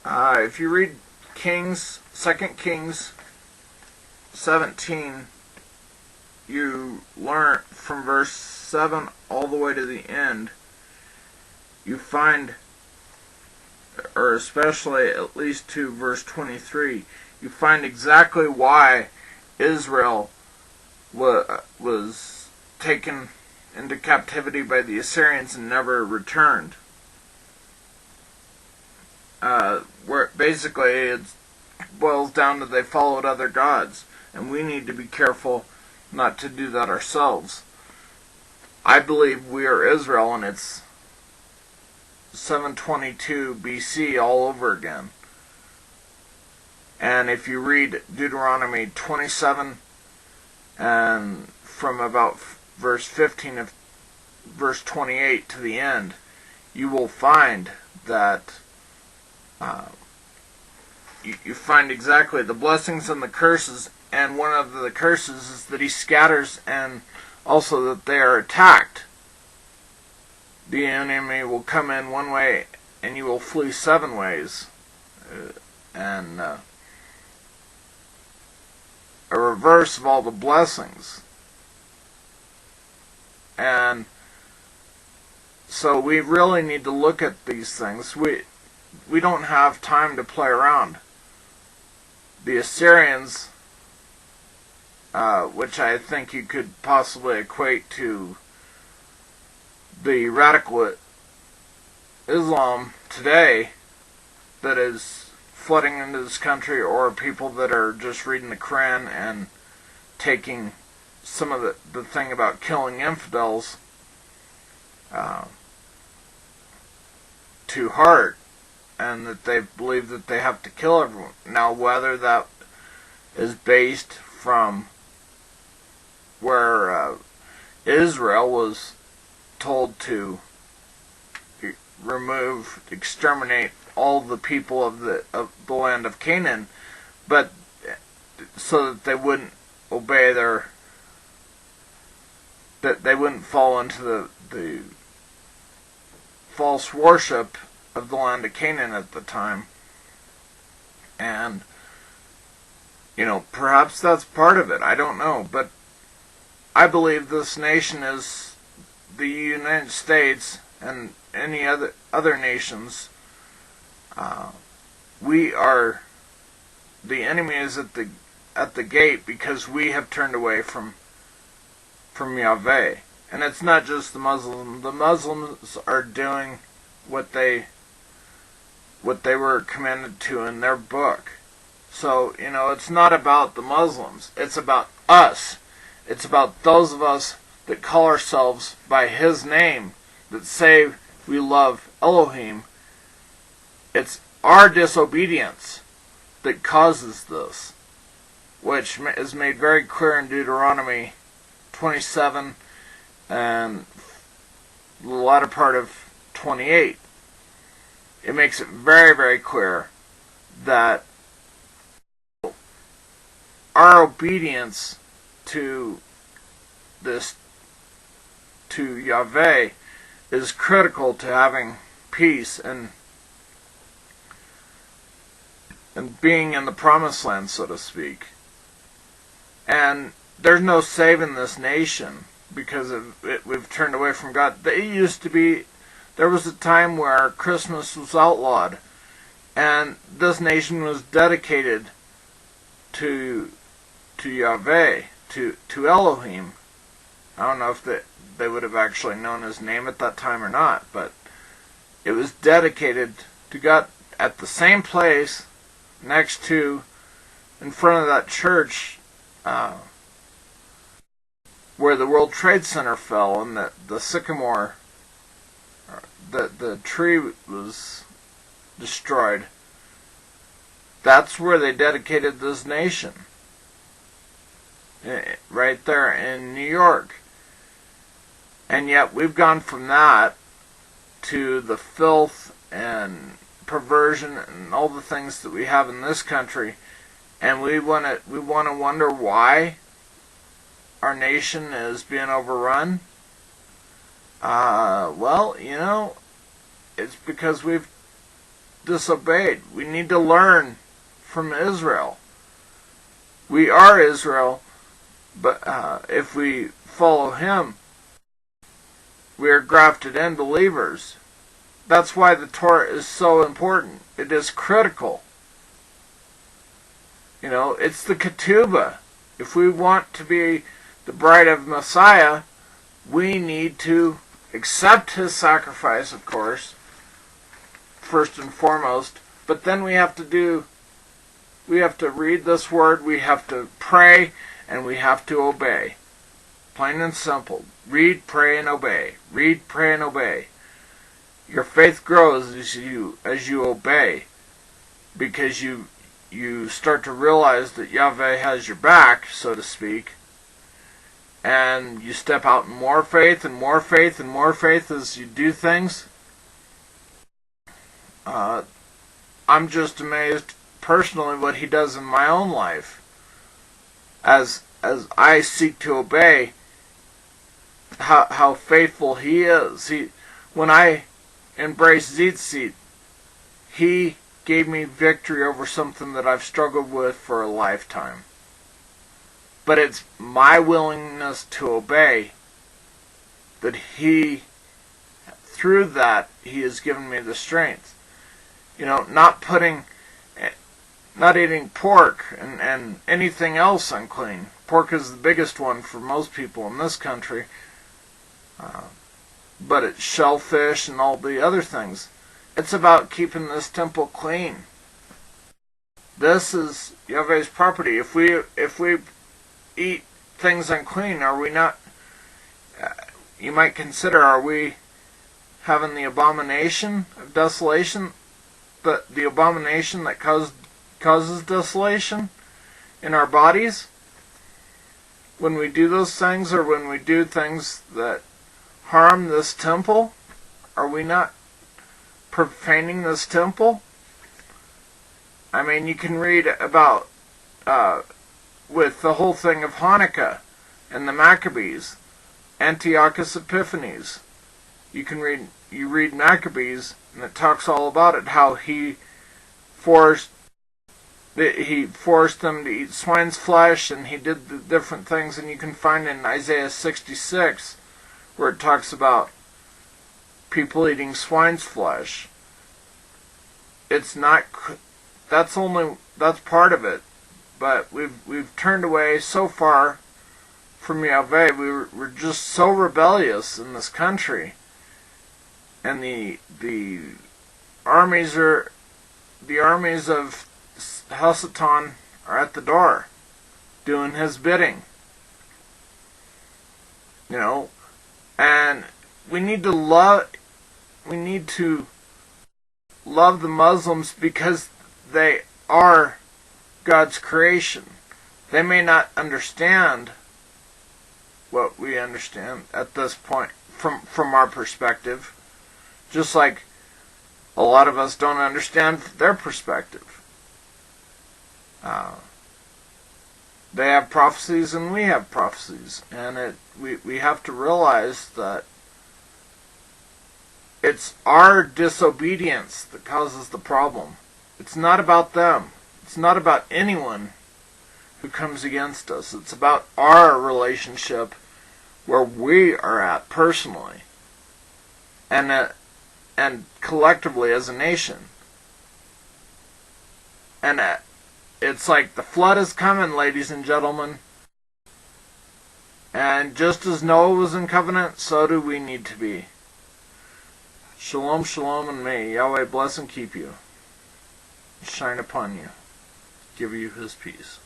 If you read Kings, 2 Kings 17, you learn from verse 7 all the way to the end, you find, or especially at least to verse 23, you find exactly why Israel was taken into captivity by the Assyrians and never returned. Where basically it boils down to they followed other gods, and we need to be careful not to do that ourselves. I believe we are Israel, and it's 722 BC all over again. And if you read Deuteronomy 27 and from about verse 15 of verse 28 to the end, you will find that you find exactly the blessings and the curses, and one of the curses is that he scatters, and also that they are attacked. The enemy will come in one way and you will flee 7 ways. And a reverse of all the blessings. And so we really need to look at these things. We don't have time to play around. The Assyrians, which I think you could possibly equate to the radical Islam today that is flooding into this country, or people that are just reading the Quran and taking some of the thing about killing infidels to heart, and that they believe that they have to kill everyone. Now, whether that is based from where Israel was told to exterminate all the people of the land of Canaan, but so that they wouldn't obey that they wouldn't fall into the false worship of the land of Canaan at the time. And perhaps that's part of it, I don't know, but I believe this nation is the United States and any other nations. We are, the enemy is at the gate because we have turned away from Yahveh. And it's not just the Muslims. The Muslims are doing what they were commanded to in their book. So, it's not about the Muslims. It's about us. It's about those of us that call ourselves by His name, that say we love Elohim. It's our disobedience that causes this, which is made very clear in Deuteronomy 27 and the latter part of 28. It makes it very, very clear that our obedience to Yahveh is critical to having peace and being in the promised land, so to speak. And there's no saving this nation because we've turned away from God. There was a time where Christmas was outlawed, and this nation was dedicated to Yahveh, to Elohim. I don't know if they would have actually known His name at that time or not, but it was dedicated to God at the same place next to, in front of that church where the World Trade Center fell and the sycamore, the tree was destroyed. That's where they dedicated this nation. Right there in New York. And yet we've gone from that to the filth and perversion and all the things that we have in this country, and we want to wonder why our nation is being overrun. Well, it's because we've disobeyed. We need to learn from Israel. We are Israel, but if we follow him, we are grafted in believers. That's why the Torah is so important. It is critical. You know, it's the ketubah. If we want to be the bride of Messiah, we need to accept his sacrifice, of course, first and foremost. But then we have to read this word, we have to pray, and we have to obey. Plain and simple. Read, pray, and obey. Read, pray, and obey. Your faith grows as you obey, because you start to realize that Yahveh has your back, so to speak, and you step out in more faith and more faith and more faith as you do things. I'm just amazed personally what he does in my own life as I seek to obey, how faithful he is. When I embraced Tzitzit, he gave me victory over something that I've struggled with for a lifetime. But it's my willingness to obey that through that, he has given me the strength. You know, not eating pork and anything else unclean. Pork is the biggest one for most people in this country. But it's shellfish and all the other things. It's about keeping this temple clean. This is Yahweh's property. If we eat things unclean, are we not? You might consider, are we having the abomination of desolation? The abomination that causes desolation in our bodies? When we do those things, or when we do things that harm this temple, are we not profaning this temple? I mean, you can read about with the whole thing of Hanukkah and the Maccabees, Antiochus Epiphanes. You read Maccabees, and it talks all about it, how he forced them to eat swine's flesh, and he did the different things, and you can find in Isaiah 66 where it talks about people eating swine's flesh. It's not, that's part of it, but we've turned away so far from Yahveh. We're just so rebellious in this country, and the armies of Hasatan are at the door, doing his bidding. You know, and we need to love the Muslims because they are God's creation. They may not understand what we understand at this point from our perspective, just like a lot of us don't understand their perspective. They have prophecies and we have prophecies, and we have to realize that it's our disobedience that causes the problem. It's not about them. It's not about anyone who comes against us. It's about our relationship where we are at personally and collectively as a nation. And it's like the flood is coming, ladies and gentlemen. And just as Noah was in covenant, so do we need to be. Shalom, shalom, and may Yahweh bless and keep you, shine upon you, give you his peace.